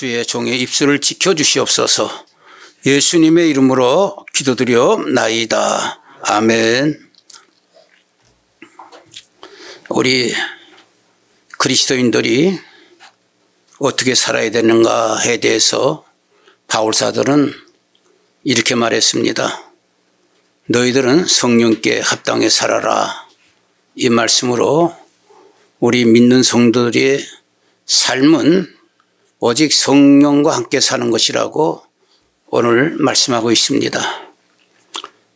주의 종의 입술을 지켜주시옵소서. 예수님의 이름으로 기도드려옵나이다. 아멘. 우리 그리스도인들이 어떻게 살아야 되는가에 대해서 바울사도는 이렇게 말했습니다. 너희들은 성령께 합당해 살아라. 이 말씀으로 우리 믿는 성도들의 삶은 오직 성령과 함께 사는 것이라고 오늘 말씀하고 있습니다.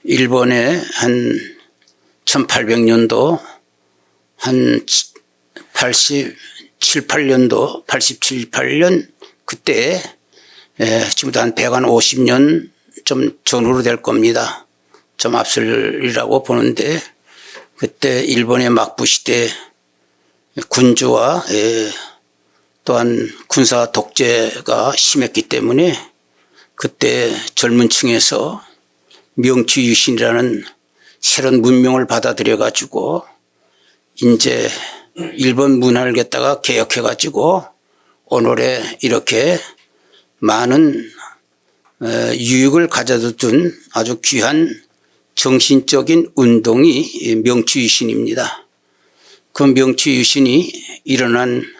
일본에 한 1800년도 한 87, 8년 그때 지금부터 한 150년 좀 전후로 될 겁니다. 좀 앞설이라고 보는데 그때 일본의 막부 시대 군주와 또한 군사 독재가 심했기 때문에 그때 젊은 층에서 명취유신이라는 새로운 문명을 받아들여 가지고 이제 일본 문화를 갖다가 개혁해 가지고 오늘에 이렇게 많은 유익을 가져다 준 아주 귀한 정신적인 운동이 명취유신입니다. 그 명취유신이 일어난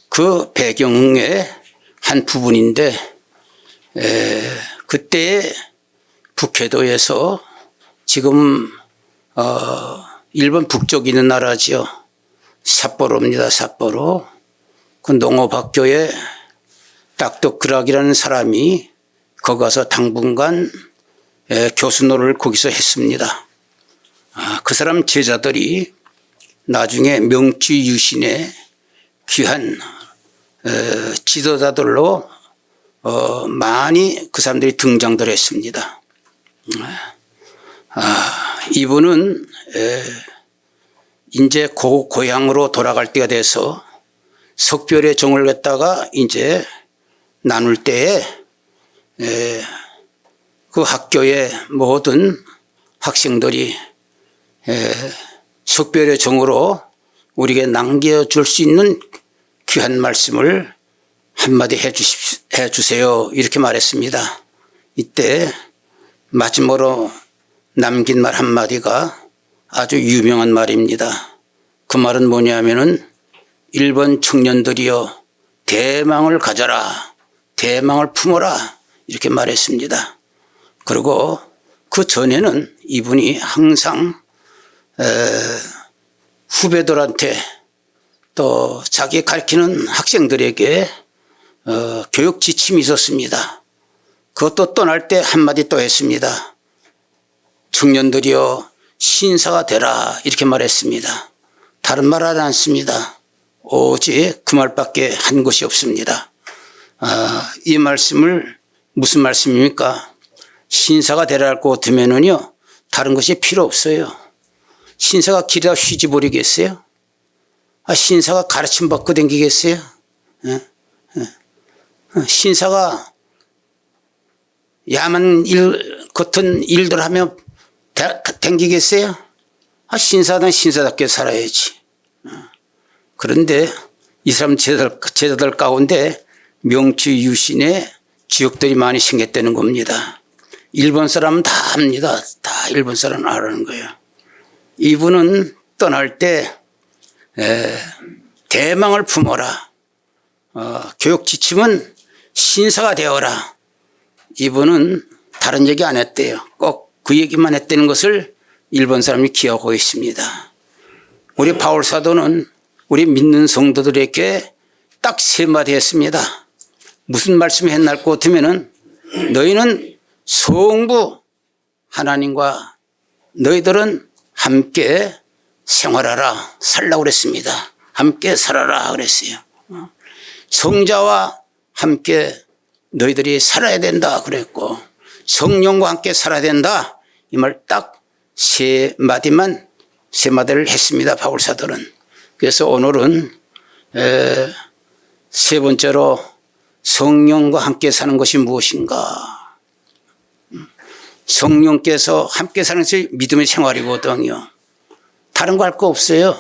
그 배경의 한 부분인데 그때 북해도에서 지금 일본 북쪽에 있는 나라지요. 삿포로입니다. 삿포로. 그 농업학교에 딱덕그락이라는 사람이 거기 가서 당분간 교수 노릇을 거기서 했습니다. 그 사람 제자들이 나중에 명취유신의 귀한 지도자들로 많이 그 사람들이 등장들 했습니다. 이분은 이제 고향으로 돌아갈 때가 돼서 석별의 종을 갖다가 이제 나눌 때에 그 학교의 모든 학생들이 석별의 종으로 우리에게 남겨줄 수 있는 귀한 말씀을 한마디 해주세요. 이렇게 말했습니다. 이때 마지막으로 남긴 말 한마디가 아주 유명한 말입니다. 그 말은 뭐냐면은 일본 청년들이여 대망을 가져라. 대망을 품어라. 이렇게 말했습니다. 그리고 그 전에는 이분이 항상 후배들한테 또 자기 가르치는 학생들에게 교육 지침이 있었습니다. 그것도 떠날 때 한마디 또 했습니다. 청년들이여 신사가 되라 이렇게 말했습니다. 다른 말 하지 않습니다. 오직 그 말밖에 한 것이 없습니다. 이 말씀을 무슨 말씀입니까? 신사가 되라고 두면은요 다른 것이 필요 없어요. 신사가 길에다 휘지버리겠어요? 신사가 가르침 받고 다니겠어요? 신사가 야만 같은 일들 하며 다니겠어요? 신사는 신사답게 살아야지. 그런데 이 사람 제자들 가운데 명취유신의 지역들이 많이 생겼다는 겁니다. 일본 사람은 다 압니다. 다 일본 사람은 알아는 거예요. 이분은 떠날 때 대망을 품어라. 교육 지침은 신사가 되어라. 이분은 다른 얘기 안 했대요. 꼭 그 얘기만 했다는 것을 일본 사람이 기억하고 있습니다. 우리 바울 사도는 우리 믿는 성도들에게 딱 세 마디 했습니다. 무슨 말씀을 했날 것 같으면은 너희는 성부 하나님과 너희들은 함께 생활하라. 살라고 그랬습니다. 함께 살아라 그랬어요. 성자와 함께 너희들이 살아야 된다 그랬고 성령과 함께 살아야 된다. 이 말 딱 세 마디를 했습니다. 바울 사도는. 그래서 오늘은 세 번째로 성령과 함께 사는 것이 무엇인가. 성령께서 함께 사는 것이 믿음의 생활이거든요. 다른 거 할 거 없어요.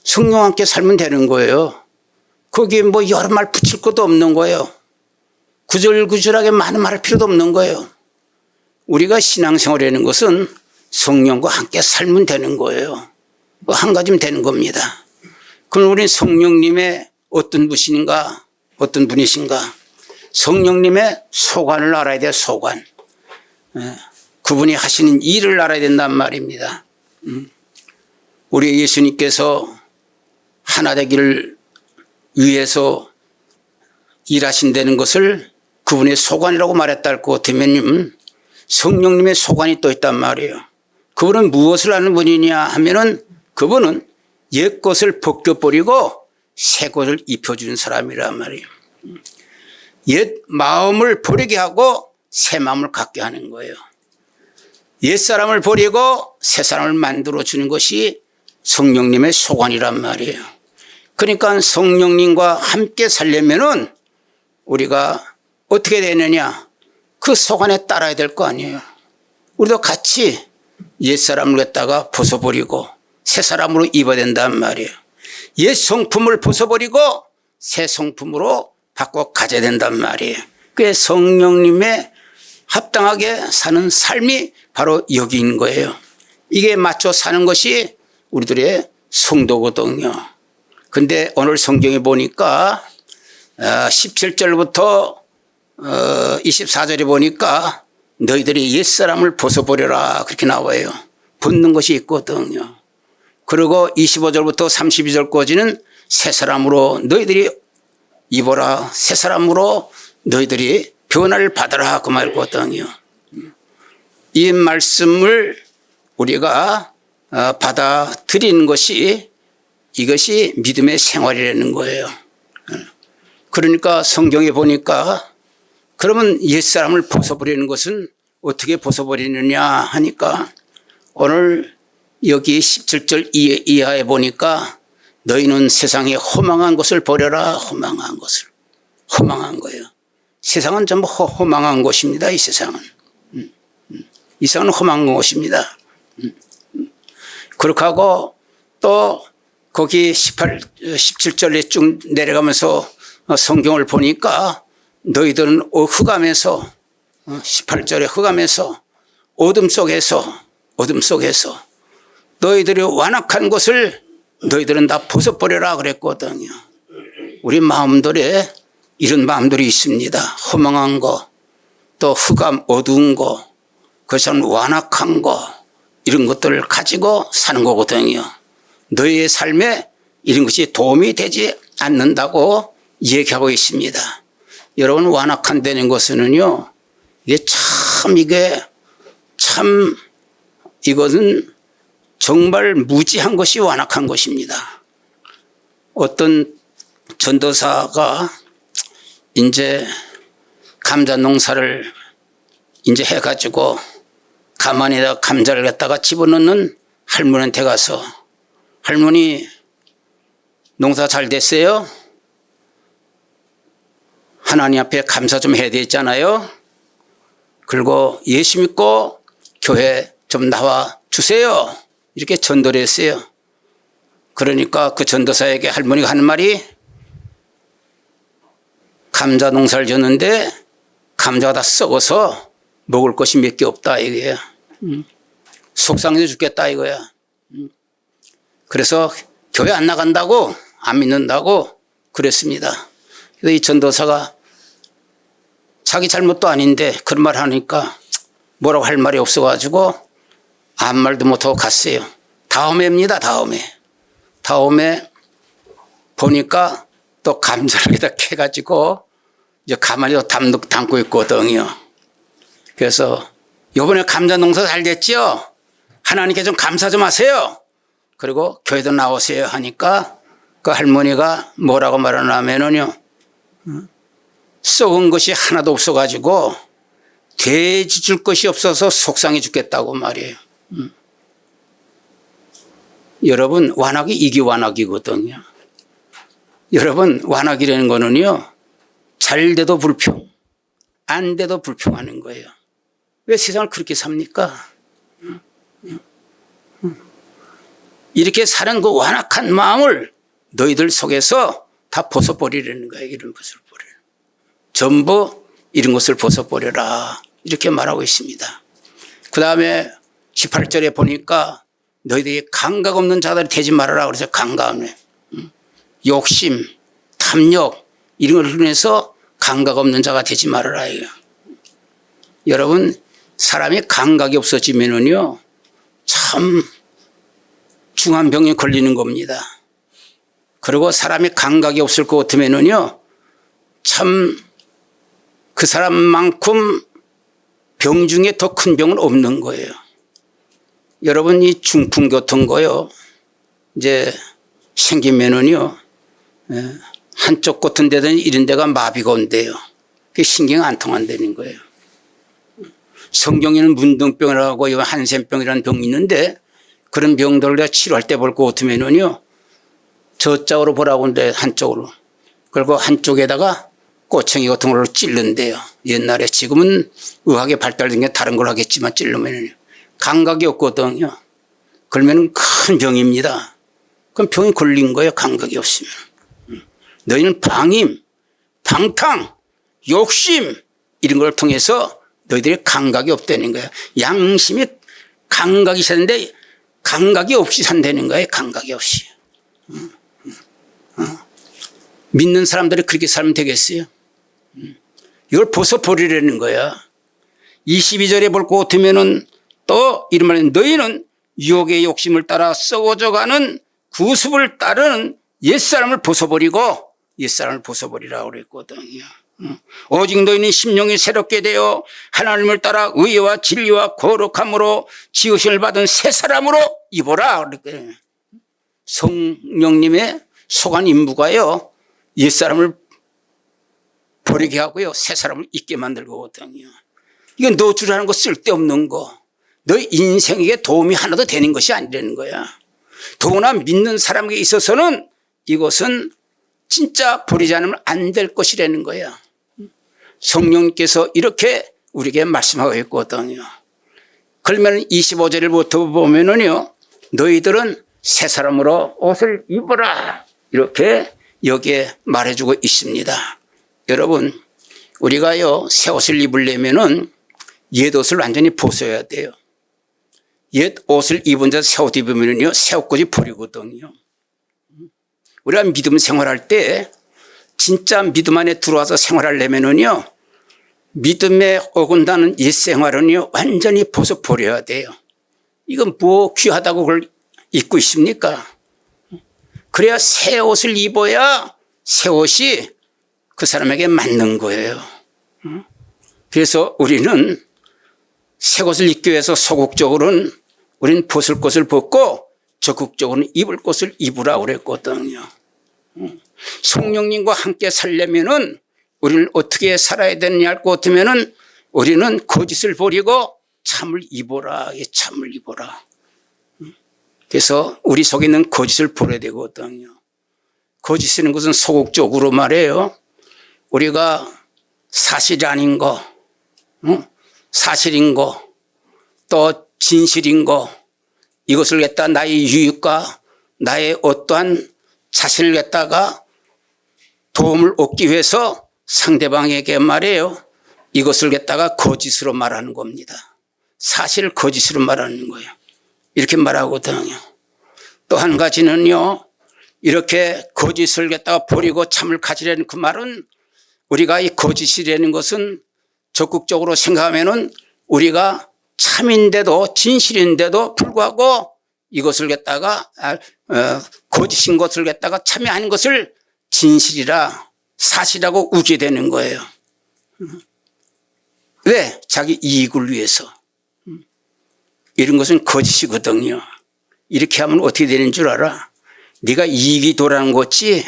성령과 함께 살면 되는 거예요. 거기에 뭐 여러 말 붙일 것도 없는 거예요. 구절구절하게 많은 말할 필요도 없는 거예요. 우리가 신앙생활이라는 것은 성령과 함께 살면 되는 거예요. 한 가지면 되는 겁니다. 그럼 우리는 성령님의 어떤 분이신가, 어떤 분이신가? 성령님의 소관을 알아야 돼요, 소관. 그분이 하시는 일을 알아야 된단 말입니다. 우리 예수님께서 하나 되기를 위해서 일하신다는 것을 그분의 소관이라고 말했다 할 것 같으면 성령님의 소관이 또 있단 말이에요. 그분은 무엇을 하는 분이냐 하면은 그분은 옛 것을 벗겨버리고 새 것을 입혀주는 사람이란 말이에요. 옛 마음을 버리게 하고 새 마음을 갖게 하는 거예요. 옛 사람을 버리고 새 사람을 만들어주는 것이 성령님의 소관이란 말이에요. 그러니까 성령님과 함께 살려면은 우리가 어떻게 되느냐? 그 소관에 따라야 될 거 아니에요. 우리도 같이 옛 사람을 갖다가 벗어버리고 새 사람으로 입어야 된단 말이에요. 옛 성품을 벗어버리고 새 성품으로 바꿔 가져야 된단 말이에요. 그게 성령님의 합당하게 사는 삶이 바로 여기 있는 거예요. 이게 맞춰 사는 것이 우리들의 성도거든요. 근데 오늘 성경에 보니까 17절부터 24절에 보니까 너희들이 옛사람을 벗어버려라 그렇게 나와요. 벗는 것이 있거든요. 그리고 25절부터 32절까지는 새 사람으로 너희들이 입어라. 새 사람으로 너희들이 변화를 받아라 그 말이거든요. 이 말씀을 우리가 받아들이는 것이 이것이 믿음의 생활이라는 거예요. 그러니까 성경에 보니까 그러면 옛사람을 벗어버리는 것은 어떻게 벗어버리느냐 하니까 오늘 여기 17절 이하에 보니까 너희는 세상에 허망한 것을 버려라. 허망한 것을. 허망한 거예요. 세상은 전부 허망한 것입니다. 이 세상은. 이 세상은 허망한 것입니다. 그렇게 하고 또 거기 17절에 쭉 내려가면서 성경을 보니까 너희들은 흑암에서 18절에 흑암에서 어둠 속에서 너희들이 완악한 것을 너희들은 다 벗어버려라 그랬거든요. 우리 마음들에 이런 마음들이 있습니다. 허망한 거, 또 흑암 어두운 거, 그것은 완악한 거 이런 것들을 가지고 사는 거거든요. 너희의 삶에 이런 것이 도움이 되지 않는다고 얘기하고 있습니다. 여러분 완악한다는 것은요, 이것은 정말 무지한 것이 완악한 것입니다. 어떤 전도사가 이제 감자 농사를 이제 해가지고 가만히다 감자를 갖다가 집어넣는 할머니한테 가서 할머니 농사 잘 됐어요? 하나님 앞에 감사 좀 해야 되잖아요. 그리고 예수 믿고 교회 좀 나와 주세요. 이렇게 전도를 했어요. 그러니까 그 전도사에게 할머니가 하는 말이 감자 농사를 졌는데 감자가 다 썩어서 먹을 것이 몇 개 없다 이거야. 속상해서 죽겠다 이거야. 그래서 교회 안 나간다고 안 믿는다고 그랬습니다. 그래서 이 전도사가 자기 잘못도 아닌데 그런 말 하니까 뭐라고 할 말이 없어가지고 아무 말도 못하고 갔어요. 다음에입니다. 다음에 보니까 또 감자를 다 캐가지고 이제 가만히 담고 있거든요. 그래서 요번에 감자 농사 잘 됐죠? 하나님께 좀 감사 좀 하세요. 그리고 교회도 나오세요 하니까 그 할머니가 뭐라고 말하냐면요. 썩은 것이 하나도 없어가지고 돼지 줄 것이 없어서 속상해 죽겠다고 말이에요. 여러분 완악이 이게 완악이거든요. 여러분 완악이라는 거는요. 잘 돼도 불평, 안 돼도 불평하는 거예요. 왜 세상을 그렇게 삽니까? 이렇게 사는 그 완악한 마음을 너희들 속에서 다 벗어버리라는 거예요. 이런 것을 버려. 전부 이런 것을 벗어버려라. 이렇게 말하고 있습니다. 그 다음에 18절에 보니까 너희들이 감각 없는 자들이 되지 말아라. 그래서 감각없네. 욕심, 탐욕 이런 걸 통해서 감각 없는 자가 되지 말아라. 여러분 사람이 감각이 없어지면은요 참 중한 병에 걸리는 겁니다. 그리고 사람이 감각이 없을 것 같으면은요 참 그 사람만큼 병 중에 더 큰 병은 없는 거예요. 여러분 이 중풍 같은 거요 이제 생기면은요 한쪽 같은 데든 이런 데가 마비가 온대요. 그게 신경 안 통한다는 거예요. 성경에는 문둥병이라고 한센병이라는 병이 있는데 그런 병들을 치료할 때 볼 것 같으면은요 저쪽으로 보라고 하는데 한쪽으로 그리고 한쪽에다가 꼬챙이 같은 걸로 찔른대요. 옛날에 지금은 의학이 발달된 게 다른 걸 하겠지만 찔르면 감각이 없거든요. 그러면 큰 병입니다. 그럼 병이 걸린 거예요. 감각이 없으면. 너희는 방임, 방탕, 욕심 이런 걸 통해서 너희들이 감각이 없다는 거예요. 양심이 감각이 있었는데 감각이 없이 산다는 거예요. 감각이 없이. 믿는 사람들이 그렇게 살면 되겠어요? 이걸 벗어버리라는 거야. 22절에 볼 것 같으면은 또 이런 말은 너희는 유혹의 욕심을 따라 썩어져가는 구습을 따르는 옛사람을 벗어버리고 옛사람을 벗어버리라고 그랬거든요. 오직 너희는 심령이 새롭게 되어 하나님을 따라 의와 진리와 거룩함으로 지으심을 받은 새 사람으로 입어라. 성령님의 소관 임무가요 옛사람을 버리게 하고요 새 사람을 있게 만들거든요. 이건 너 주라는 거 쓸데없는 거 너 인생에게 도움이 하나도 되는 것이 아니라는 거야. 더구나 믿는 사람에게 있어서는 이것은 진짜 버리지 않으면 안 될 것이라는 거야. 성령님께서 이렇게 우리에게 말씀하고 있거든요. 그러면 25절부터 보면은요 너희들은 새 사람으로 옷을 입어라 이렇게 여기에 말해주고 있습니다. 여러분 우리가요 새 옷을 입으려면은 옛 옷을 완전히 벗어야 돼요. 옛 옷을 입은 자 새 옷 입으면요 새 옷까지 버리거든요. 우리가 믿음 생활할 때 진짜 믿음 안에 들어와서 생활하려면은요 믿음에 어긋나는 옛 생활은요 완전히 벗어버려야 돼요. 이건 뭐 귀하다고 그걸 입고 있습니까? 그래야 새 옷을 입어야 새 옷이 그 사람에게 맞는 거예요. 그래서 우리는 새 옷을 입기 위해서 소극적으로는 우리는 벗을 것을 벗고 적극적으로는 입을 것을 입으라고 그랬거든요. 성령님과 함께 살려면은 우리는 어떻게 살아야 되느냐 할 것 같으면은 우리는 거짓을 버리고 참을 입어라. 참을 입어라. 그래서 우리 속에 있는 거짓을 버려야 되거든요. 거짓이라는 것은 소극적으로 말해요. 우리가 사실 아닌 거, 사실인 거, 또 진실인 거 이것을 갖다 나의 유익과 나의 어떠한 자신을 갖다가 도움을 얻기 위해서 상대방에게 말해요. 이것을 갖다가 거짓으로 말하는 겁니다. 사실을 거짓으로 말하는 거예요. 이렇게 말하거든요. 또 한 가지는요. 이렇게 거짓을 갖다가 버리고 참을 가지라는 그 말은 우리가 이 거짓이라는 것은 적극적으로 생각하면은 우리가 참인데도 진실인데도 불구하고 이것을 갖다가 거짓인 것을 갖다가 참이 아닌 것을 진실이라 사실이라고 우게 되는 거예요. 왜? 자기 이익을 위해서. 이런 것은 거짓이거든요. 이렇게 하면 어떻게 되는 줄 알아? 네가 이익이 도라는 거지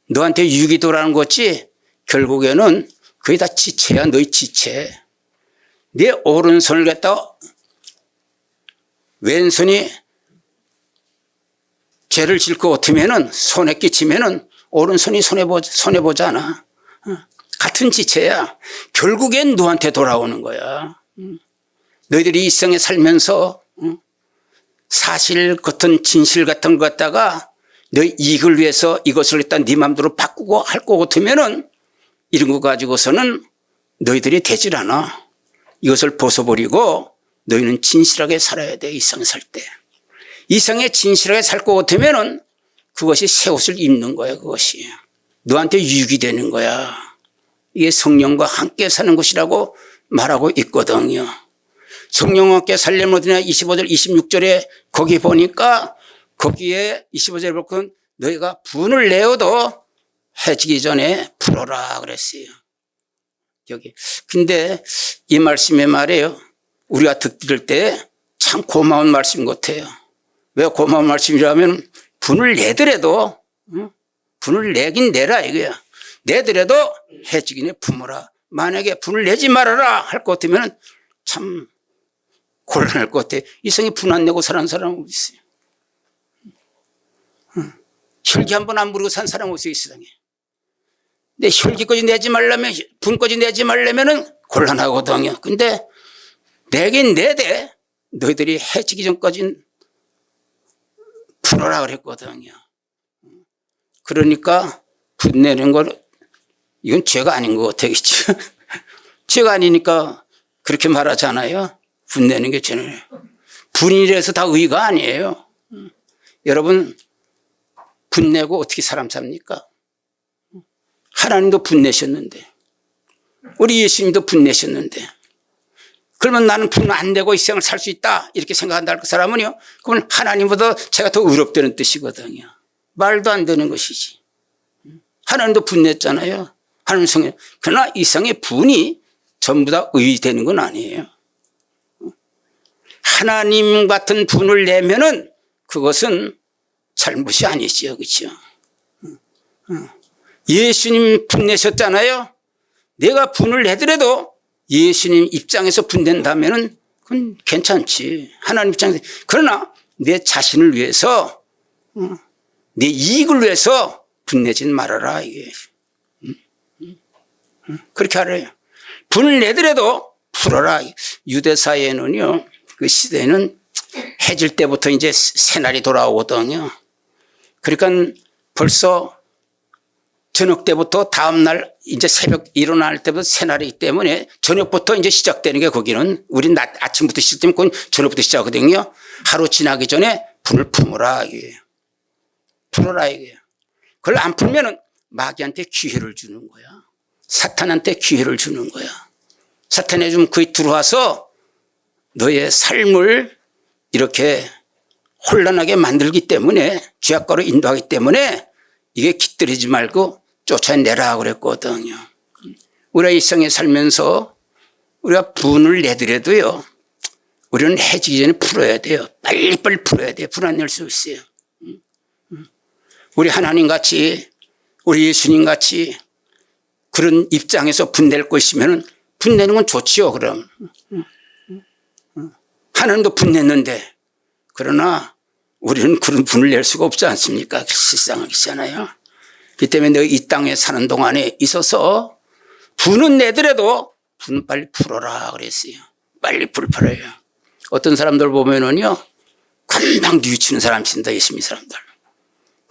너한테 유익이 도라는 거지 결국에는 그게 다 지체야. 너의 지체. 네 오른손을 갖다 왼손이 죄를 질 것 같으면은 손에 끼치면은 오른손이 손해보잖아. 같은 지체야. 결국엔 너한테 돌아오는 거야. 너희들이 이 세상에 살면서 사실 같은 진실 같은 것 갖다가 너희 이익을 위해서 이것을 일단 네 마음대로 바꾸고 할 것 같으면은 이런 거 가지고서는 너희들이 되질 않아. 이것을 벗어버리고 너희는 진실하게 살아야 돼. 이 세상에 살 때. 이 세상에 진실하게 살 것 같으면은 그것이 새 옷을 입는 거야. 그것이 너한테 유익이 되는 거야. 이게 성령과 함께 사는 것이라고 말하고 있거든요. 성령과 함께 살려면 어디냐 25절 26절에 거기 보니까 거기에 25절에 보면 너희가 분을 내어도 해지기 전에 풀어라 그랬어요. 여기. 근데 이 말씀에 말이에요. 우리가 듣을 때 참 고마운 말씀 같아요. 왜 고마운 말씀이라면 분을 내더라도 분을 내긴 내라 이거야. 내더라도 해지기 전에 품어라. 만약에 분을 내지 말아라 할 것 같으면 참 곤란할 것 같아. 이 세상에 분 안 내고 사는 사람은 어디 있어요? 혈기 한 번 안 부리고 산 사람 어디 있어요? 이 세상에. 근데 혈기까지 내지 말려면 분까지 내지 말려면은 곤란하거든요. 근데 내긴 내대 너희들이 해지기 전까지는 풀어라 그랬거든요. 그러니까 분 내는 건 이건 죄가 아닌 것 같아요. 죄가 아니니까 그렇게 말하잖아요. 분 내는 게 죄는. 분이라서 다 의가 아니에요. 여러분 분 내고 어떻게 사람 삽니까? 하나님도 분 내셨는데 우리 예수님도 분 내셨는데 그러면 나는 분 안 내고 이 세상을 살 수 있다 이렇게 생각한다 그 사람은요. 그러면 하나님보다 제가 더 의롭다는 뜻이거든요. 말도 안 되는 것이지. 하나님도 분 냈잖아요. 하나님 성령. 그러나 이 세상의 분이 전부 다 의되는 건 아니에요. 하나님 같은 분을 내면은 그것은 잘못이 아니지요. 그렇죠? 예수님 분 내셨잖아요. 내가 분을 내더라도 예수님 입장에서 분 낸다면은 그건 괜찮지. 하나님 입장에서. 그러나 내 자신을 위해서 내 이익을 위해서 분 내진 말아라 이게. 그렇게 하래요. 분을 내더라도 풀어라. 유대 사회는요. 그 시대는 해질 때부터 이제 새날이 돌아오거든요. 그러니까 벌써 저녁 때부터 다음날 이제 새벽 일어날 때부터 새날이기 때문에 저녁부터 이제 시작되는 게 거기는 우린 아침부터 시작되면 그건 저녁부터 시작하거든요. 하루 지나기 전에 분을 품어라 이게. 풀어라 이게. 그걸 안 풀면은 마귀한테 기회를 주는 거야. 사탄한테 기회를 주는 거야. 사탄에 좀 거기 들어와서 너의 삶을 이렇게 혼란하게 만들기 때문에 죄악가로 인도하기 때문에 이게 깃들이지 말고 쫓아내라 그랬거든요. 우리가 이 세상에 살면서 우리가 분을 내더라도요. 우리는 해지기 전에 풀어야 돼요. 빨리빨리 풀어야 돼요. 분 안 낼 수 있어요. 우리 하나님 같이 우리 예수님 같이 그런 입장에서 분 낼 것이면 분 내는 건 좋지요. 그럼. 하나님도 분 냈는데 그러나 우리는 그런 분을 낼 수가 없지 않습니까? 실상이잖아요. 그 때문에 너 이 땅에 사는 동안에 있어서 분은 내더라도 분은 빨리 풀어라 그랬어요. 빨리 풀어요. 어떤 사람들 보면은요, 금방 뉘우치는 사람 있습니다. 예수님 사람들.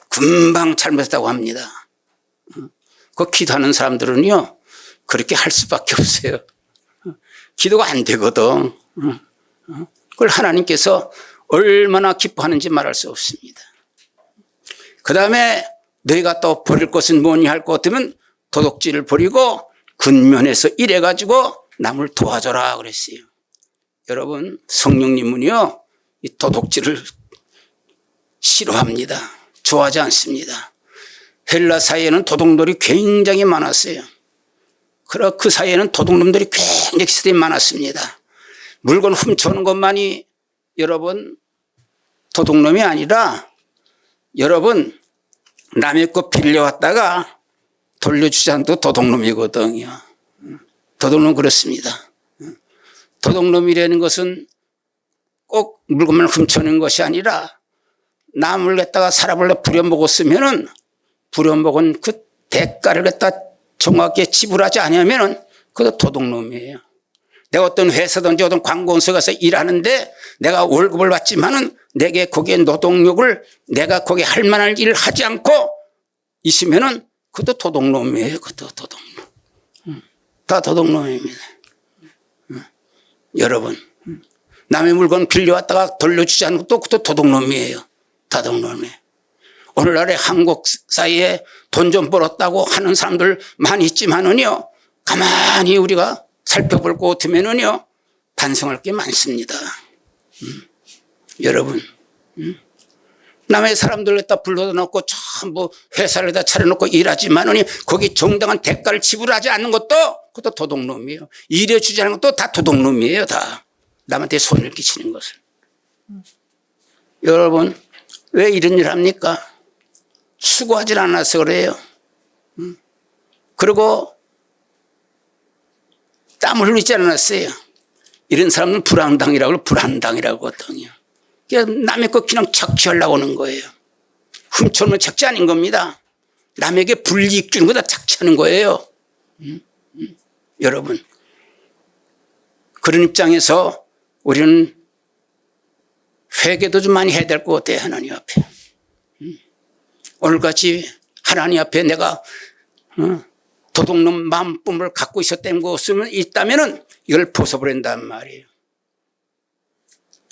금방 잘못했다고 합니다. 그 기도하는 사람들은요, 그렇게 할 수밖에 없어요. 기도가 안 되거든. 그걸 하나님께서 얼마나 기뻐하는지 말할 수 없습니다. 그 다음에 너희가 또 버릴 것은 뭐냐 할 것 같으면 도둑질을 버리고 근면에서 일해가지고 남을 도와줘라 그랬어요. 여러분 성령님은요 이 도둑질을 싫어합니다. 좋아하지 않습니다. 헬라 사회에는 도둑놈들이 굉장히 많았어요. 그러나 그 사회에는 도둑놈들이 굉장히 시대에 많았습니다. 물건 훔쳐오는 것만이 여러분 도둑놈이 아니라 여러분 남의 거 빌려왔다가 돌려주지 않도 도둑놈이거든요. 도둑놈 그렇습니다. 도둑놈이라는 것은 꼭 물건만 훔쳐오는 것이 아니라 남을 갖다가 사람을 부려먹었으면은 부려먹은 그 대가를 갖다 정확하게 지불하지 않으면은 그것도 도둑놈이에요. 내가 어떤 회사든지 어떤 광고원서 가서 일하는데 내가 월급을 받지만은 내게 거기에 노동력을 내가 거기에 할 만한 일을 하지 않고 있으면은 그것도 도둑놈이에요. 그것도 도둑놈. 다 도둑놈입니다. 여러분, 남의 물건 빌려왔다가 돌려주지 않는 것도 그것도 도둑놈이에요. 도둑놈이에요. 오늘날에 한국 사이에 돈 좀 벌었다고 하는 사람들 많이 있지만은요, 가만히 우리가 살펴볼 것 같으면은요, 반성할 게 많습니다. 여러분, 남의 사람들 갖다 불러다 놓고 전부 회사를 다 차려놓고 일하지만은 거기 정당한 대가를 지불하지 않는 것도 그것도 도둑놈이에요. 일해주지 않는 것도 다 도둑놈이에요. 다 남한테 손을 끼치는 것을. 여러분, 왜 이런 일 합니까? 수고하지 않아서 그래요. 그리고 땀을 흘리지 않았어요. 이런 사람은 불안당이라고 하거든요. 남의 것 그냥 착취하려고 하는 거예요. 훔쳐오면 착취 아닌 겁니다. 남에게 불이익 주는 거다 착취하는 거예요. 여러분, 그런 입장에서 우리는 회개도 좀 많이 해야 될 것 같아요. 하나님 앞에. 오늘같이 하나님 앞에 내가 도둑놈 마음뿐을 갖고 있었던 것은 있다면 이걸 벗어버린단 말이에요.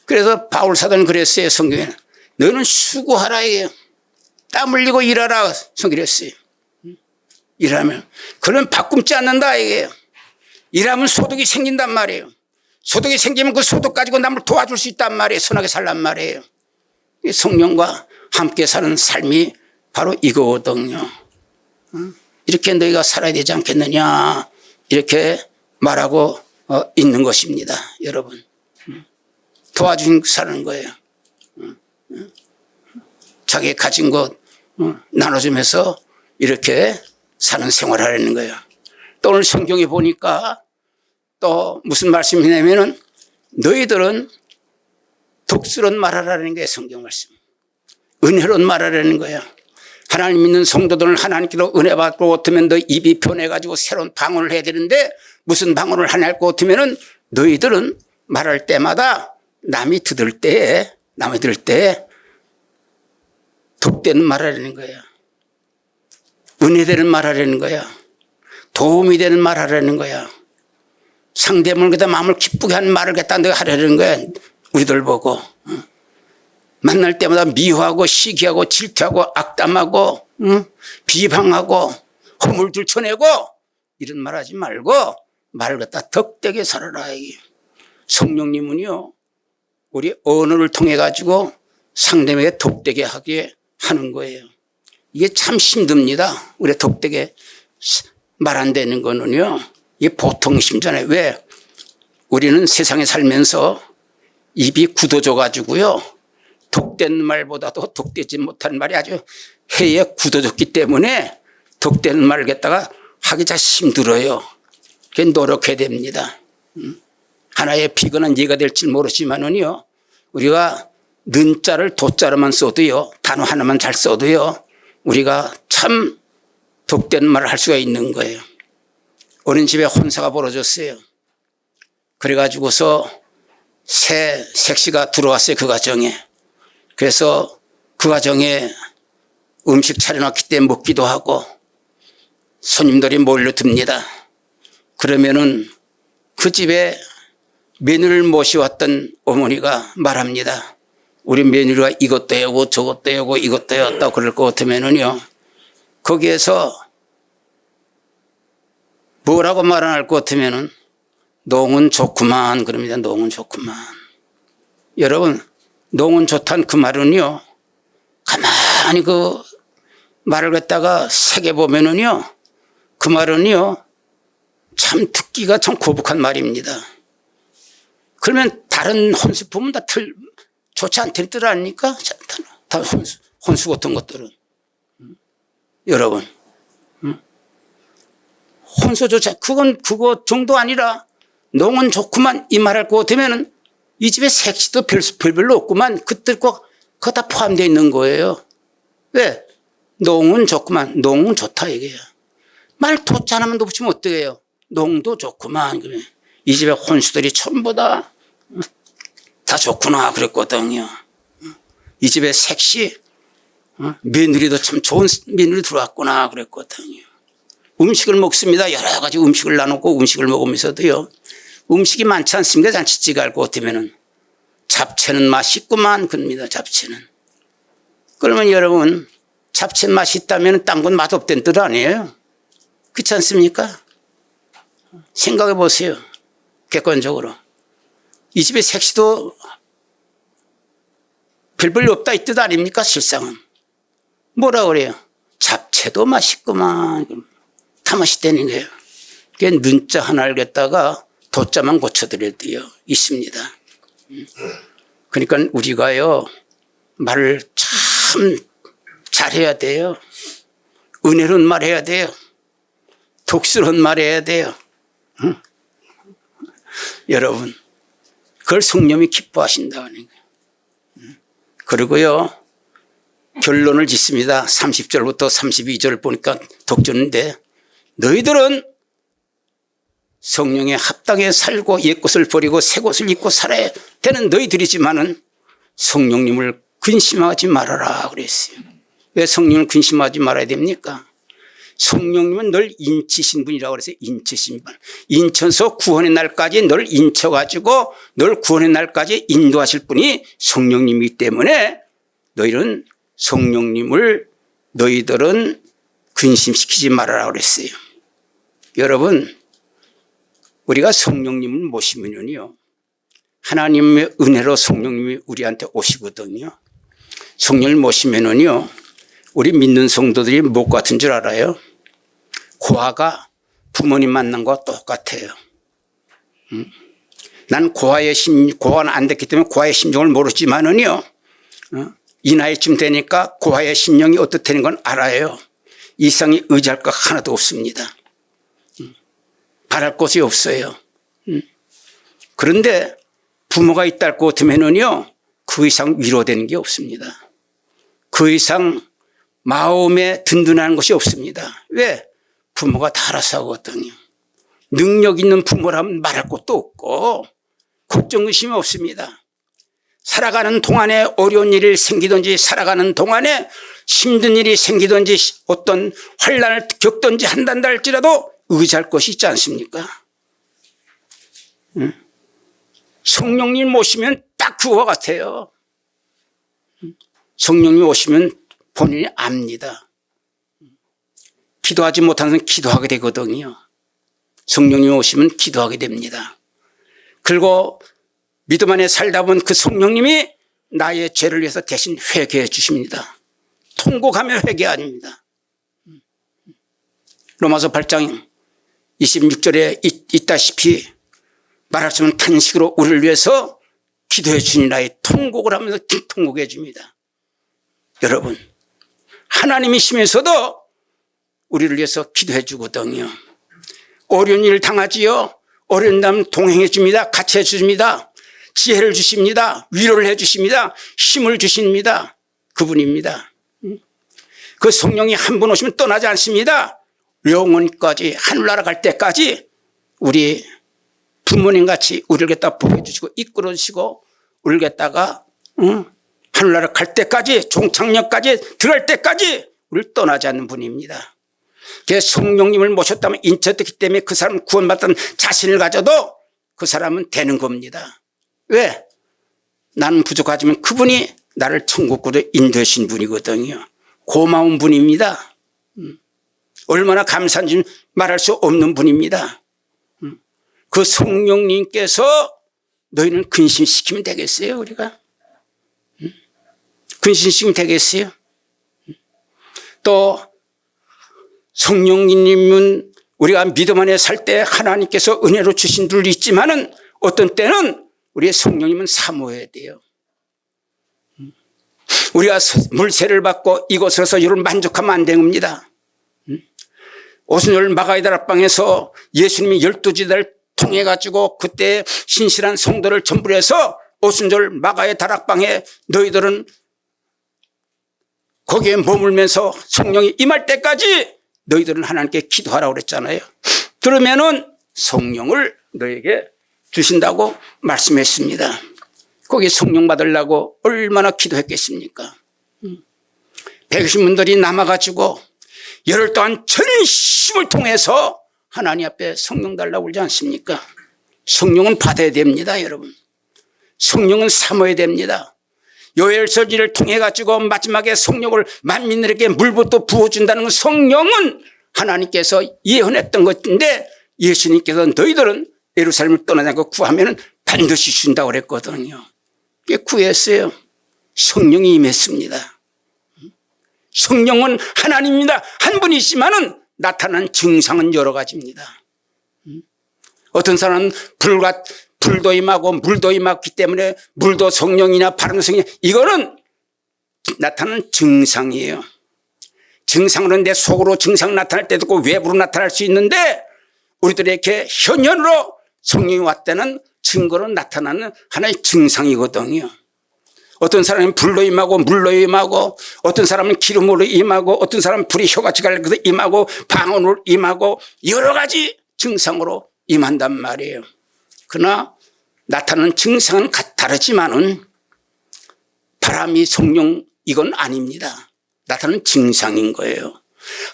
그래서 바울 사도는 그랬어요. 성경에 너는 수고하라 이게요. 땀 흘리고 일하라 성경에 했어요. 일하면 그는 바꿈지 않는다 이게요. 일하면 소득이 생긴단 말이에요. 소득이 생기면 그 소득 가지고 남을 도와줄 수 있단 말이에요. 선하게 살란 말이에요. 성령과 함께 사는 삶이 바로 이거거든요. 이렇게 너희가 살아야 되지 않겠느냐 이렇게 말하고 있는 것입니다. 여러분, 도와주는 사는 거예요. 자기 가진 것 나눠주면서 이렇게 사는 생활을 하려는 거예요. 또 오늘 성경에 보니까 또 무슨 말씀이냐면은 너희들은 독스러운 말하라는 게 성경 말씀. 은혜로운 말하라는 거예요. 하나님 믿는 성도들은 하나님께로 은혜 받고 같으면 너 입이 변해가지고 새로운 방언을 해야 되는데 무슨 방언을 하나 할 것 같으면은 너희들은 말할 때마다 남이 들을 때 덕되는 말하라는 거예요. 은혜되는 말하라는 거야. 도움이 되는 말하라는 거야. 상대방을 그다 마음을 기쁘게 하는 말을 갖다 내가 하라는 거야. 우리들 보고. 만날 때마다 미워하고 시기하고 질투하고 악담하고 비방하고 허물 들춰내고 이런 말 하지 말고 말을 갖다 덕되게 살아라. 성령님은요 우리 언어를 통해 가지고 상대에게 덕되게 하게 하는 거예요. 이게 참 힘듭니다. 우리 덕되게 말 안 되는 거는요 이게 보통 힘잖아요. 왜? 우리는 세상에 살면서 입이 굳어져 가지고요 덕된 말보다도 덕되지 못한 말이 아주 해에 굳어졌기 때문에 덕되는 말을 갖다가 하기 참 힘들어요. 그게 노력해야 됩니다. 하나의 비근한 예가 될지 모르지만은요, 우리가 는자를 도자로만 써도요, 단어 하나만 잘 써도요, 우리가 참 덕되는 말을 할 수가 있는 거예요. 어린 집에 혼사가 벌어졌어요. 그래가지고서 새 색시가 들어왔어요, 그 가정에. 그래서 그 가정에 음식 차려놨기 때문에 먹기도 하고 손님들이 몰려듭니다. 그러면은 그 집에 며느리를 모셔왔던 어머니가 말합니다. 우리 며느리가 이것도 해오고 저것도 해오고 이것도 해왔다고 그럴 것 같으면은요, 거기에서 뭐라고 말 안 할 것 같으면은 농은 좋구만 그럽니다. 농은 좋구만. 여러분, 농은 좋다는 그 말은요, 가만히 그 말을 갖다가 새겨보면은요, 그 말은요, 참 듣기가 참 거북한 말입니다. 그러면 다른 혼수 보면 다 좋지 않다는 뜻 아닙니까? 다 혼수 같은 것들은. 여러분, 혼수 좋지, 그거 정도 아니라 농은 좋구만 이 말할 것 같으면은 이 집에 색시도 별로 없구만. 그거 다 포함되어 있는 거예요. 왜? 농은 좋구만. 농은 좋다 이게요. 말 도자 하나만 더 붙이면 어떻게 해요? 농도 좋구만. 그래. 이 집에 혼수들이 전부 다 좋구나 그랬거든요. 이 집에 색시 며느리도 참 좋은 며느리 들어왔구나 그랬거든요. 음식을 먹습니다. 여러 가지 음식을 나누고 음식을 먹으면서도요. 음식이 많지 않습니까? 잔치찌개 알고 어떠면은 잡채는 맛있구만 그럽니다. 잡채는. 그러면 여러분 잡채 맛이 있다면 딴 건 맛없다는 뜻 아니에요? 그렇지 않습니까? 생각해 보세요. 객관적으로. 이 집에 색시도 별볼일 없다 이 뜻 아닙니까? 실상은. 뭐라 그래요? 잡채도 맛있구만. 다 맛있다는 거예요. 그게 눈자 하나를 갖다가 도자만 고쳐드릴 때요. 있습니다. 그러니까 우리가요. 말을 참 잘해야 돼요. 은혜로운 말 해야 돼요. 독스러운 말 해야 돼요. 응? 여러분 그걸 성령이 기뻐하신다는 거예요. 그리고요. 결론을 짓습니다. 30절부터 32절 보니까 독전인데 너희들은 성령에 합당해 살고 옛것을 버리고 새것을 입고 살아야 되는 너희들이지만은 성령님을 근심하지 말아라 그랬어요. 왜 성령을 근심하지 말아야 됩니까? 성령님은 늘 인치신 분이라고 그랬어요. 인치신 분. 인쳐서 구원의 날까지 늘 인쳐가지고 늘 구원의 날까지 인도하실 분이 성령님이기 때문에 너희들은 성령님을 너희들은 근심시키지 말아라 그랬어요. 여러분 우리가 성령님을 모시면요. 하나님의 은혜로 성령님이 우리한테 오시거든요. 성령을 모시면요. 우리 믿는 성도들이 뭐 같은 줄 알아요? 고아가 부모님 만난 거 똑같아요. 난 고아는 안 됐기 때문에 고아의 심정을 모르지만은요. 이 나이쯤 되니까 고아의 심령이 어떻다는 건 알아요. 이상이 의지할 것 하나도 없습니다. 바랄 곳이 없어요. 그런데 부모가 있다고 같으면은요. 그 이상 위로되는 게 없습니다. 그 이상 마음에 든든한 것이 없습니다. 왜? 부모가 다 알아서 하거든요. 능력 있는 부모라면 말할 것도 없고 걱정 의심이 없습니다. 살아가는 동안에 어려운 일이 생기든지 살아가는 동안에 힘든 일이 생기든지 어떤 환난을 겪든지 한단다 할지라도 의지할 것이 있지 않습니까? 성령님 오시면 딱 그와 같아요. 성령님 오시면 본인이 압니다. 기도하지 못하는 사람은 기도하게 되거든요. 성령님 오시면 기도하게 됩니다. 그리고 믿음 안에 살다 보면 그 성령님이 나의 죄를 위해서 대신 회개해 주십니다. 통곡하며 회개 아닙니다. 로마서 8장 26절에 있다시피 말하자면 탄식으로 우리를 위해서 기도해 주니라의 통곡을 하면서 통곡해 줍니다. 여러분 하나님이시면서도 우리를 위해서 기도해 주거든요. 어려운 일 당하지요. 어려운 다면 동행해 줍니다. 같이 해 줍니다. 지혜를 주십니다. 위로를 해 주십니다. 힘을 주십니다. 그분입니다. 그 성령이 한 분 오시면 떠나지 않습니다. 영원까지 하늘나라 갈 때까지 우리 부모님같이 우리를 갖다 보게 주시고 이끌어 주시고 우리를 갖다가 하늘나라 갈 때까지 종착역까지 들어갈 때까지 우리를 떠나지 않는 분입니다. 성령님을 모셨다면 인쳤기 때문에 그 사람은 구원받던 자신을 가져도 그 사람은 되는 겁니다. 왜? 나는 부족하지만 그분이 나를 천국으로 인도하신 분이거든요. 고마운 분입니다. 얼마나 감사한지 말할 수 없는 분입니다. 그 성령님께서 너희는 근심시키면 되겠어요? 우리가? 근심시키면 되겠어요? 또 성령님은 우리가 믿음 안에 살 때 하나님께서 은혜로 주신 분이 있지만은 어떤 때는 우리의 성령님은 사모해야 돼요. 우리가 물세를 받고 이곳에서 이를 만족하면 안 됩니다. 오순절 마가의 다락방에서 예수님이 12지대를 통해 가지고 그때 신실한 성도를 전부해서 오순절 마가의 다락방에 너희들은 거기에 머물면서 성령이 임할 때까지 너희들은 하나님께 기도하라고 그랬잖아요. 그러면은 성령을 너에게 주신다고 말씀했습니다. 거기 성령 받으려고 얼마나 기도했겠습니까? 백신분들이 남아가지고 열흘 동안 전심을 통해서 하나님 앞에 성령 달라고 그러지 않습니까? 성령은 받아야 됩니다, 여러분. 성령은 삼아야 됩니다. 요엘서지를 통해 가지고 마지막에 성령을 만민들에게 물부터 부어준다는 건 성령은 하나님께서 예언했던 것인데 예수님께서 너희들은 예루살렘을 떠나자고 구하면 반드시 준다고 그랬거든요. 구했어요. 성령이 임했습니다. 성령은 하나님입니다. 한 분이시지만은 나타난 증상은 여러 가지입니다. 어떤 사람은 불도 임하고 물도 임하기 때문에 물도 성령이냐 바람도 성령, 이거는 나타나는 증상이에요. 증상으로는 내 속으로 증상 나타날 때도 있고 외부로 나타날 수 있는데 우리들에게 현현으로 성령이 왔다는 증거로 나타나는 하나의 증상이거든요. 어떤 사람은 불로 임하고 물로 임하고 어떤 사람은 기름으로 임하고 어떤 사람은 불이 혀같이 갈고 임하고 방언으로 임하고 여러 가지 증상으로 임한단 말이에요. 그러나 나타나는 증상은 다르지만은 바람이 성령 이건 아닙니다. 나타나는 증상인 거예요.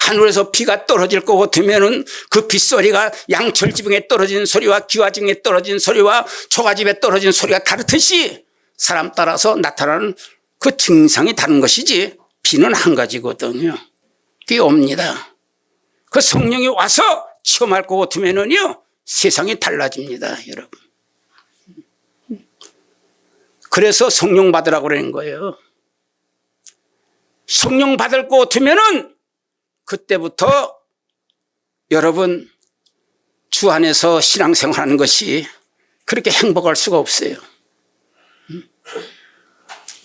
하늘에서 비가 떨어질 것 같으면은 그 빗소리가 양철 지붕에 떨어진 소리와 기와집에 떨어진 소리와 초가집에 떨어진 소리가 다르듯이 사람 따라서 나타나는 그 증상이 다른 것이지 비는 한 가지거든요. 그게 옵니다. 그 성령이 와서 체험할 것 같으면은요 세상이 달라집니다, 여러분. 그래서 성령 받으라고 그러는 거예요. 성령 받을 것 같으면은 그때부터 여러분 주 안에서 신앙생활하는 것이 그렇게 행복할 수가 없어요.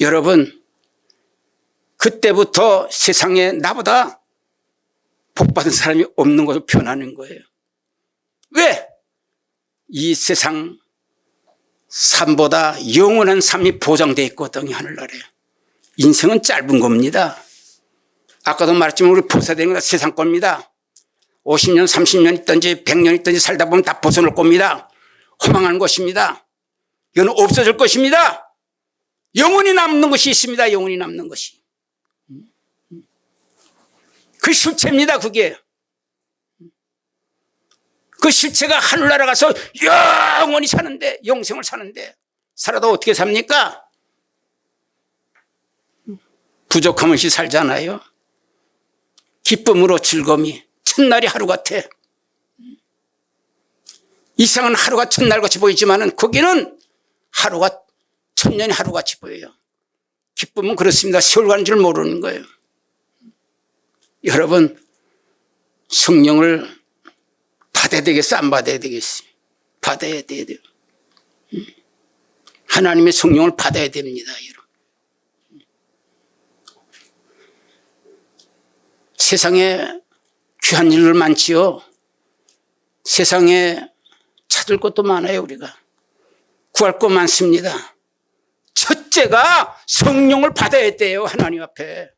여러분 그때부터 세상에 나보다 복받은 사람이 없는 것을 표현하는 거예요. 왜? 이 세상 삶보다 영원한 삶이 보장되어 있거든요, 하늘나라에. 인생은 짧은 겁니다. 아까도 말했지만 우리 보살되는 건 세상 겁니다. 50년, 30년 있든지 100년 있든지 살다 보면 다 벗어날 겁니다. 허망한 것입니다. 이건 없어질 것입니다. 영원히 남는 것이 있습니다. 영원히 남는 것이. 그 실체입니다. 그게. 그 실체가 하늘나라 가서 영원히 사는데 영생을 사는데 살아도 어떻게 삽니까? 부족함 없이 살잖아요. 기쁨으로 즐거움이 첫날이 하루 같아. 이상은 하루가 첫날같이 보이지만은 거기는 하루가 천년이 하루같이 보여요. 기쁨은 그렇습니다. 세월 가는 줄 모르는 거예요. 여러분 성령을 받아야 되겠어? 안 받아야 되겠어? 받아야 돼요. 하나님의 성령을 받아야 됩니다, 여러분. 세상에 귀한 일들 많지요. 세상에 찾을 것도 많아요. 우리가 구할 것 많습니다. 첫째가 성령을 받아야 돼요. 하나님 앞에.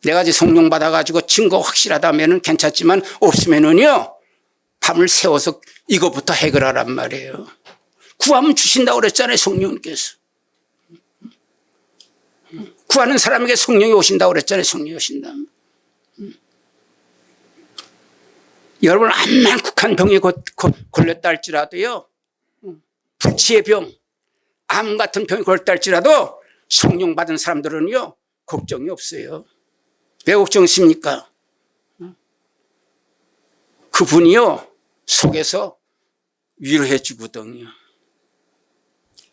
내가 이제 성령 받아가지고 증거 확실하다면 괜찮지만 없으면은요 밤을 새워서 이것부터 해결하란 말이에요. 구하면 주신다고 그랬잖아요, 성령님께서. 구하는 사람에게 성령이 오신다고 그랬잖아요, 성령이 오신다. 여러분 암만 국한 병에 걸렸다 할지라도요, 불치의 병, 암 같은 병에 걸렸다 할지라도 성령 받은 사람들은요 걱정이 없어요. 왜 걱정이십니까? 그분이요 속에서 위로해 주거든요.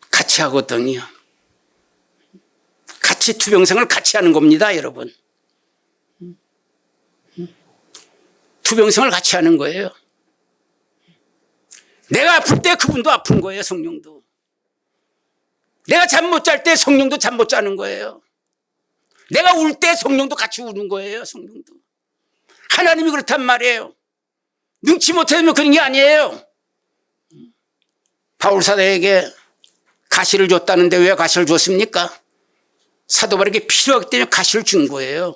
같이 하거든요. 같이 투병생을 같이 하는 겁니다, 여러분. 투병생을 같이 하는 거예요. 내가 아플 때 그분도 아픈 거예요, 성령도. 내가 잠 못 잘 때 성령도 잠 못 자는 거예요. 내가 울 때 성령도 같이 우는 거예요, 성령도. 하나님이 그렇단 말이에요. 능치 못하면 그런 게 아니에요. 바울사도에게 가시를 줬다는데 왜 가시를 줬습니까? 사도 바울에게 필요하기 때문에 가시를 준 거예요.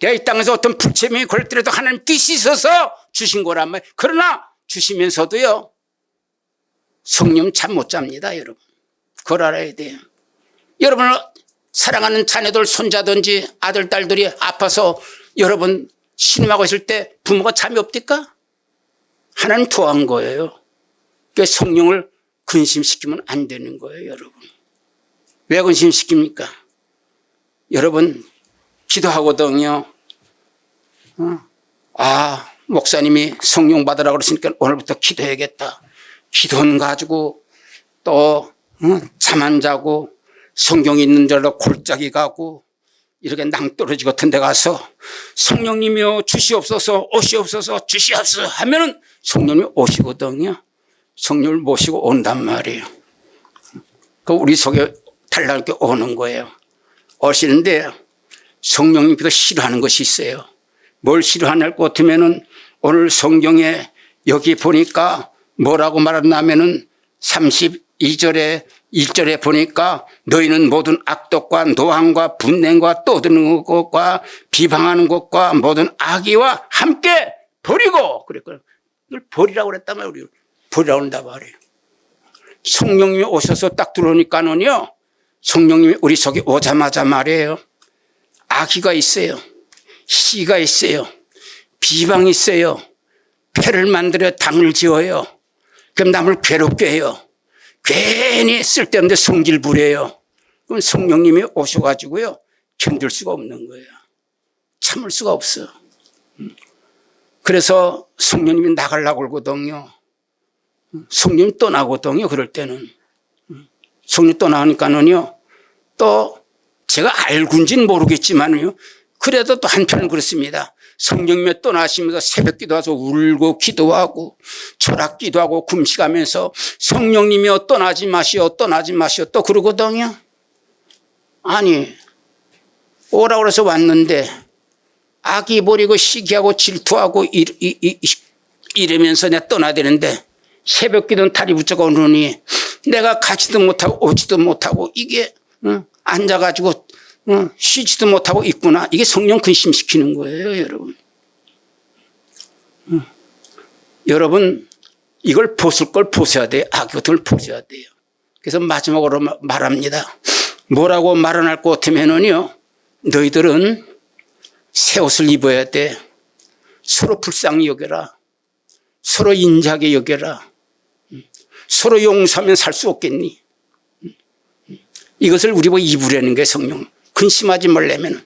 내가 이 땅에서 어떤 불체명이 걸더라도 하나님 뜻이 있어서 주신 거란 말이에요. 그러나 주시면서도요 성령 잠 못 잡니다, 여러분. 그걸 알아야 돼요. 여러분 사랑하는 자녀들 손자든지 아들 딸들이 아파서 여러분 신음하고 있을 때 부모가 잠이 없을까? 하나님 토한 거예요. 그러니까 성령을 근심시키면 안 되는 거예요, 여러분. 왜 근심시킵니까? 여러분 기도하거든요. 목사님이 성령 받으라고 그러시니까 오늘부터 기도해야겠다. 기도는 가지고 또 잠 안 자고 성경이 있는 데로 골짜기 가고 이렇게 낭떠러지 같은 데 가서 성령님이여 주시옵소서 오시옵소서 주시옵소서 하면은 성령님이 오시거든요. 성령을 모시고 온단 말이에요. 그 우리 속에 달라게 오는 거예요. 오시는데 성령님께서 싫어하는 것이 있어요. 뭘 싫어하냐고 같으면은 오늘 성경에 여기 보니까 뭐라고 말하냐면은 32절에 1절에 보니까 너희는 모든 악독과 노함과 분냉과 떠드는 것과 비방하는 것과 모든 악의와 함께 버리고 그랬거든요. 이걸 버리라고 그랬단 말이에요. 우리 버리라고 한단 말이에요. 성령님이 오셔서 딱 들어오니까는요. 성령님이 우리 속에 오자마자 말이에요. 악의가 있어요. 시가 있어요. 비방이 있어요. 패를 만들어 당을 지어요. 그럼 남을 괴롭게 해요. 괜히 쓸데없는데 성질 부려요. 그럼 성령님이 오셔가지고요. 견딜 수가 없는 거예요. 참을 수가 없어. 그래서 성령님이 나가려고 그러거든요. 성령이 떠나거든요. 그럴 때는. 성령이 떠나니까는요. 또 제가 알군지는 모르겠지만요. 그래도 또 한편은 그렇습니다. 성령님이 떠나시면서 새벽 기도와서 울고 기도하고 철학 기도하고 금식하면서 성령님이여 떠나지 마시오 떠나지 마시오 또 그러거든요. 아니 오라고 해서 왔는데 악이 버리고 시기하고 질투하고 이러면서 내가 떠나야 되는데 새벽 기도는 다리 붙잡고 오느니 내가 가지도 못하고 오지도 못하고 이게 앉아가지고 쉬지도 못하고 있구나. 이게 성령 근심시키는 거예요, 여러분. 여러분 이걸 벗을 걸 벗어야 돼요. 악 같은 걸 벗어야 돼요. 그래서 마지막으로 말합니다. 뭐라고 말을 것 같으면은요. 너희들은 새 옷을 입어야 돼. 서로 불쌍히 여겨라. 서로 인자하게 여겨라. 서로 용서하면 살 수 없겠니? 이것을 우리 보고 입으려는 게 성령. 근심하지 말려면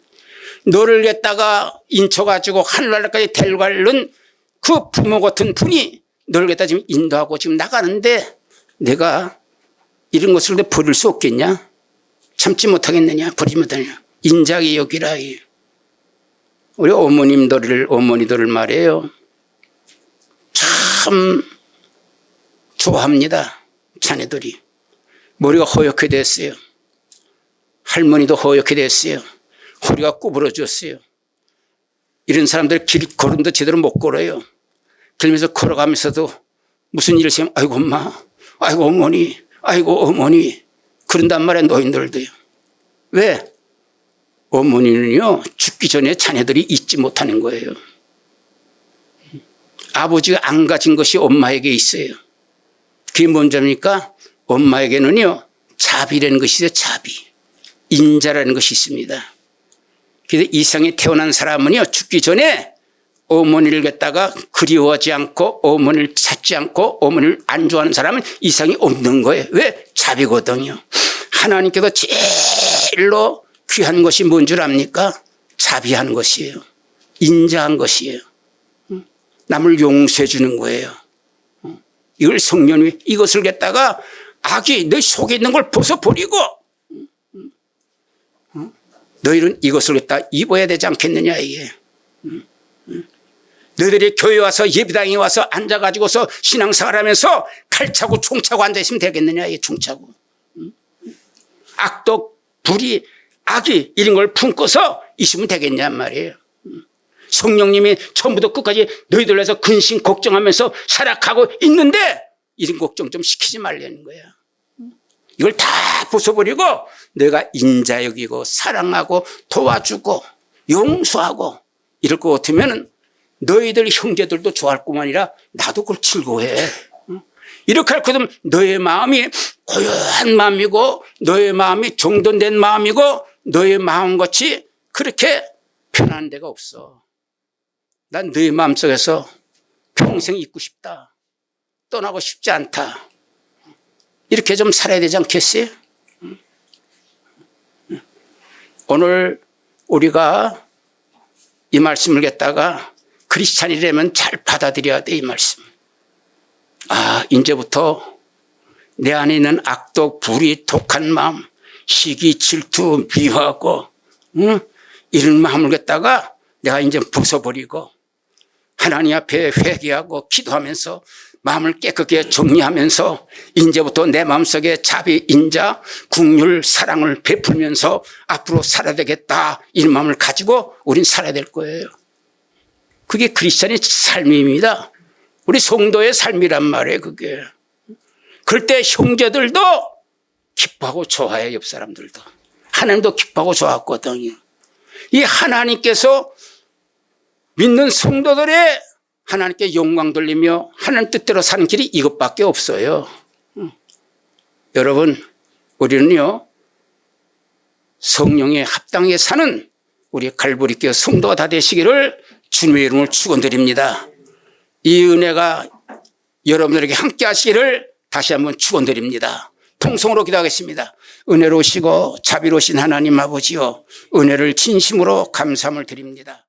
너를 갖다가 인쳐가지고 하늘나라까지 데려가는 그 부모 같은 분이 너를 갖다 지금 인도하고 지금 나가는데 내가 이런 것을 버릴 수 없겠냐? 참지 못하겠느냐? 버리지 못하느냐? 인자하게 여기라. 우리 어머니들을 말해요. 참 좋아합니다. 자네들이. 머리가 허옇게 됐어요. 할머니도 허옇게 됐어요. 허리가 구부러졌어요. 이런 사람들 길 걸음도 제대로 못 걸어요. 길면서 걸어가면서도 무슨 일을 생기면 아이고 엄마, 아이고 어머니, 아이고 어머니 그런단 말이에요. 노인들도요. 왜? 어머니는요 죽기 전에 자녀들이 잊지 못하는 거예요. 아버지가 안 가진 것이 엄마에게 있어요. 그게 뭔지입니까? 엄마에게는요 자비라는 것이 있어요. 자비. 인자라는 것이 있습니다. 그래서 이 세상에 태어난 사람은요 죽기 전에 어머니를 갖다가 그리워하지 않고 어머니를 찾지 않고 어머니를 안 좋아하는 사람은 이 세상에 없는 거예요. 왜? 자비거든요. 하나님께서 제일로 귀한 것이 뭔 줄 압니까? 자비한 것이에요. 인자한 것이에요. 남을 용서해 주는 거예요. 이걸 성령이 이것을 갖다가 악이 너 속에 있는 걸 벗어버리고 너희는 이것을 갖다 입어야 되지 않겠느냐 이게. 너희들이 교회 와서 예배당에 와서 앉아가지고서 신앙생활 하면서 칼차고 총차고 앉아있으면 되겠느냐 이게 총차고. 악독 불의 악이 이런 걸 품고서 있으면 되겠냐 말이에요. 성령님이 처음부터 끝까지 너희들 위해서 근심 걱정하면서 살아가고 있는데 이런 걱정 좀 시키지 말라는 거야. 이걸 다 벗어버리고 내가 인자 여기고 사랑하고 도와주고 용서하고 이럴 것 같으면 너희들 형제들도 좋아할 뿐만 아니라 나도 그걸 즐거워해. 이렇게 할 거면 너의 마음이 고요한 마음이고 너의 마음이 정돈된 마음이고 너의 마음같이 그렇게 편한 데가 없어. 난 너의 마음속에서 평생 있고 싶다. 떠나고 싶지 않다. 이렇게 좀 살아야 되지 않겠어요? 오늘 우리가 이 말씀을 갖다가 크리스찬이라면 잘 받아들여야 돼, 이 말씀. 아, 이제부터 내 안에 있는 악독, 불의, 독한 마음, 시기, 질투, 미워하고, 이런 마음을 갖다가 내가 이제 벗어버리고 하나님 앞에 회개하고 기도하면서 마음을 깨끗하게 정리하면서 이제부터 내 마음속에 자비, 인자, 긍휼, 사랑을 베풀면서 앞으로 살아야 되겠다. 이 마음을 가지고 우린 살아야 될 거예요. 그게 크리스찬의 삶입니다. 우리 성도의 삶이란 말이에요, 그게. 그럴 때 형제들도 기뻐하고 좋아해요, 옆 사람들도. 하나님도 기뻐하고 좋았거든요. 이 하나님께서 믿는 성도들의 하나님께 영광 돌리며 하나님 뜻대로 사는 길이 이것밖에 없어요. 여러분, 우리는요, 성령에 합당하게 사는 우리 갈보리교회 성도가 다 되시기를 주님의 이름으로 축원드립니다. 이 은혜가 여러분들에게 함께 하시기를 다시 한번 축원드립니다. 통성으로 기도하겠습니다. 은혜로우시고 자비로우신 하나님 아버지요, 은혜를 진심으로 감사함을 드립니다.